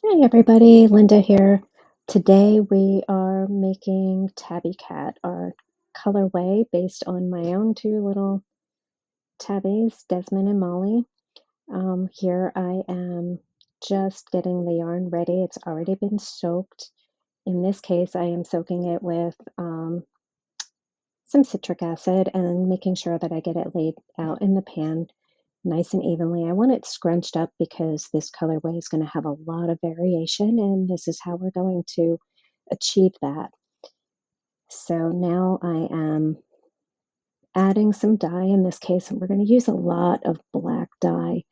Hey everybody, Linda here. Today we are making Tabby Cat, our colorway based on my own two little tabbies, Desmond and Molly. Here I am just getting the yarn ready. It's already been soaked. In this case, I am soaking it with some citric acid and making sure that I get it laid out in the pan nice and evenly. I want it scrunched up because this colorway is going to have a lot of variation, and this is how we're going to achieve that. So now I am adding some dye. In this case, we're going to use a lot of black dye.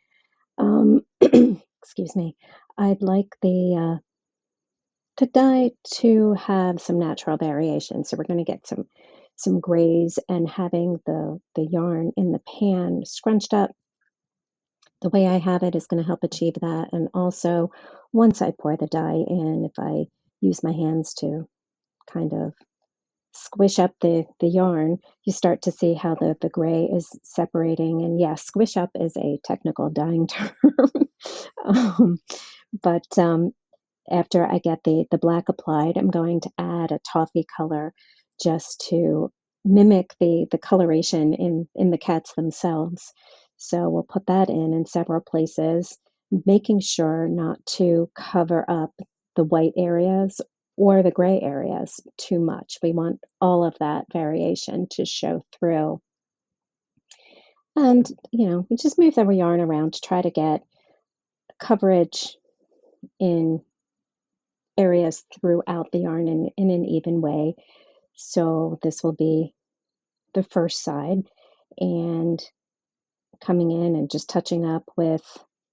Excuse me. I'd like the dye to have some natural variation. So we're going to get some grays, and having the yarn in the pan scrunched up the way I have it is going to help achieve that. And also, once I pour the dye in, if I use my hands to kind of squish up the yarn, you start to see how the gray is separating. And yes, squish up is a technical dyeing term. um, but after I get the black applied, I'm going to add a toffee color just to mimic the coloration in the cats themselves. So we'll put that in several places, making sure not to cover up the white areas or the gray areas too much. We want all of that variation to show through. And, we just move the yarn around to try to get coverage in areas throughout the yarn in an even way. So this will be the first side, and coming in and just touching up with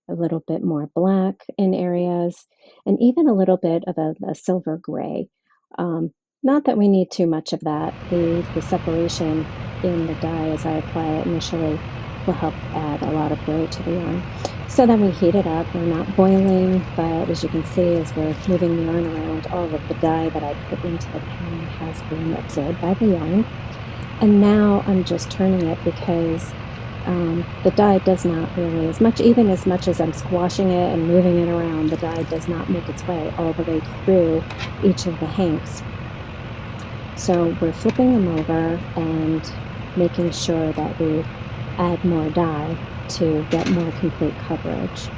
a little bit more black in areas, and even a little bit of a silver gray. Not that we need too much of that. The separation in the dye as I apply it initially will help add a lot of gray to the yarn. So then we heat it up. We're not boiling, but as you can see, as we're moving the yarn around, all of the dye that I put into the pan has been absorbed by the yarn. And now I'm just turning it because the dye does not really, even as much as I'm squashing it and moving it around, the dye does not make its way all the way through each of the hanks. So we're flipping them over and making sure that we add more dye to get more complete coverage.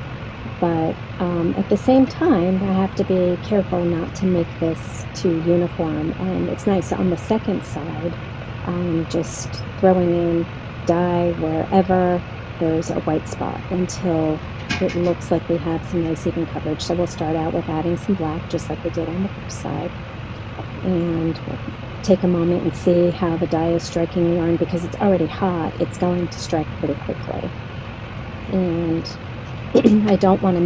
But at the same time, I have to be careful not to make this too uniform. And it's nice on the second side, just throwing in dye wherever there's a white spot until it looks like we have some nice even coverage. So we'll start out with adding some black, just like we did on the first side. And we'll take a moment and see how the dye is striking the yarn. Because it's already hot, it's going to strike pretty quickly. And I don't want to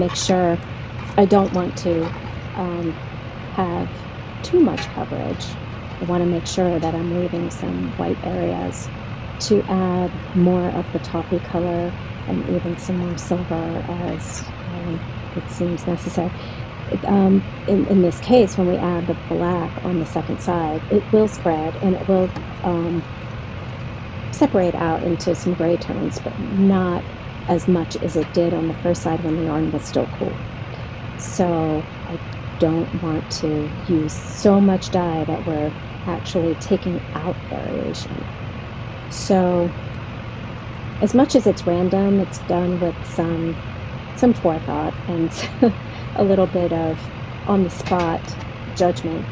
have too much coverage. I want to make sure that I'm leaving some white areas to add more of the toffee color and even some more silver as it seems necessary. In this case, when we add the black on the second side, it will spread and it will separate out into some gray tones, but not as much as it did on the first side when the yarn was still cool. So I don't want to use so much dye that we're actually taking out variation. So as much as it's random, it's done with some forethought and a little bit of on-the-spot judgment.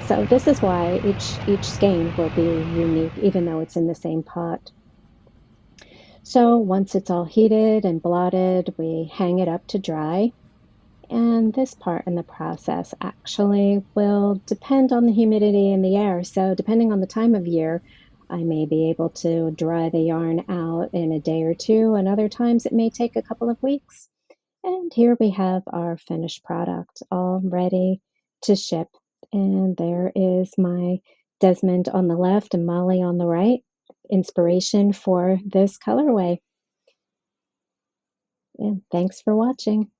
So this is why each skein will be unique, even though it's in the same pot. So once it's all heated and blotted, we hang it up to dry. And this part in the process actually will depend on the humidity in the air. So depending on the time of year, I may be able to dry the yarn out in a day or two, and other times it may take a couple of weeks. And here we have our finished product all ready to ship. And there is my Desmond on the left and Molly on the right, inspiration for this colorway. And thanks for watching.